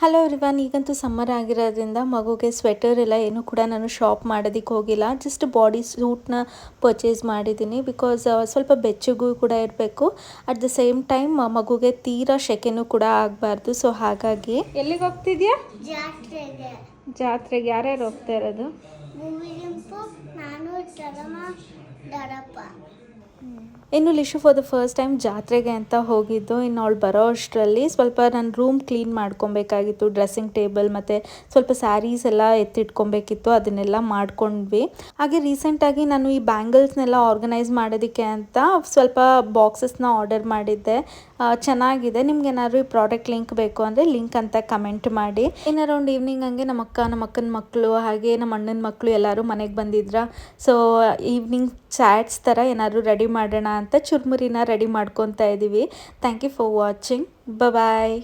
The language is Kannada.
ಹಲೋ ಎವ್ರಿವನ್, ಈಗಂತೂ ಸಮ್ಮರ್ ಆಗಿರೋದ್ರಿಂದ ಮಗುಗೆ ಸ್ವೆಟರ್ ಎಲ್ಲ ಏನು ಕೂಡ ನಾನು ಶಾಪ್ ಮಾಡೋದಕ್ಕೆ ಹೋಗಿಲ್ಲ. ಜಸ್ಟ್ ಬಾಡಿ ಸೂಟ್ನ ಪರ್ಚೇಸ್ ಮಾಡಿದ್ದೀನಿ. ಬಿಕಾಸ್ ಸ್ವಲ್ಪ ಬೆಚ್ಚಗೂ ಕೂಡ ಇರಬೇಕು, ಅಟ್ ದ ಸೇಮ್ ಟೈಮ್ ಮಗುಗೆ ತೀರಾ ಶೆಕೆನೂ ಕೂಡ ಆಗಬಾರ್ದು. ಸೊ ಹಾಗಾಗಿ ಎಲ್ಲಿಗೆ ಹೋಗ್ತಿದ್ಯಾ? ಜಾತ್ರೆಗೆ. ಯಾರ್ಯಾರು ಹೋಗ್ತಾ ಇರೋದು? ಇನ್ನು ಲಿಶು ಫಾರ್ ದ ಫಸ್ಟ್ ಟೈಮ್ ಜಾತ್ರೆಗೆ ಅಂತ ಹೋಗಿದ್ದು. ಇನ್ನು ಅವಳು ಬರೋ ಅಷ್ಟರಲ್ಲಿ ಸ್ವಲ್ಪ ನಾನು ರೂಮ್ ಕ್ಲೀನ್ ಮಾಡ್ಕೊಬೇಕಾಗಿತ್ತು. ಡ್ರೆಸ್ಸಿಂಗ್ ಟೇಬಲ್ ಮತ್ತು ಸ್ವಲ್ಪ ಸ್ಯಾರೀಸ್ ಎಲ್ಲ ಎತ್ತಿಟ್ಕೊಬೇಕಿತ್ತು, ಅದನ್ನೆಲ್ಲ ಮಾಡ್ಕೊಂಡ್ವಿ. ಹಾಗೆ ರೀಸೆಂಟಾಗಿ ನಾನು ಈ ಬ್ಯಾಂಗಲ್ಸ್ನೆಲ್ಲ ಆರ್ಗನೈಸ್ ಮಾಡೋದಕ್ಕೆ ಅಂತ ಸ್ವಲ್ಪ ಬಾಕ್ಸಸ್ನ ಆರ್ಡರ್ ಮಾಡಿದ್ದೆ. ಚೆನ್ನಾಗಿದೆ. ನಿಮ್ಗೆ ಏನಾದ್ರು ಈ ಪ್ರಾಡಕ್ಟ್ ಲಿಂಕ್ ಬೇಕು ಅಂದರೆ ಲಿಂಕ್ ಅಂತ ಕಮೆಂಟ್ ಮಾಡಿ. ಇನ್ನು ಅರೌಂಡ್ ಈವ್ನಿಂಗ್ ಹಂಗೆ ನಮ್ಮ ಅಕ್ಕನ ಮಕ್ಕಳು ಹಾಗೆ ನಮ್ಮ ಅಣ್ಣನ ಮಕ್ಕಳು ಎಲ್ಲರೂ ಮನೆಗೆ ಬಂದಿದ್ರ. ಸೊ ಈವ್ನಿಂಗ್ ಚಾಟ್ಸ್ ಥರ ಏನಾದ್ರು ರೆಡಿ ಮಾಡೋಣ ಅಂತ ಚುರ್ಮುರಿನ ರೆಡಿ ಮಾಡ್ಕೊತಾ ಇದ್ದೀವಿ. Thank you for watching. Bye.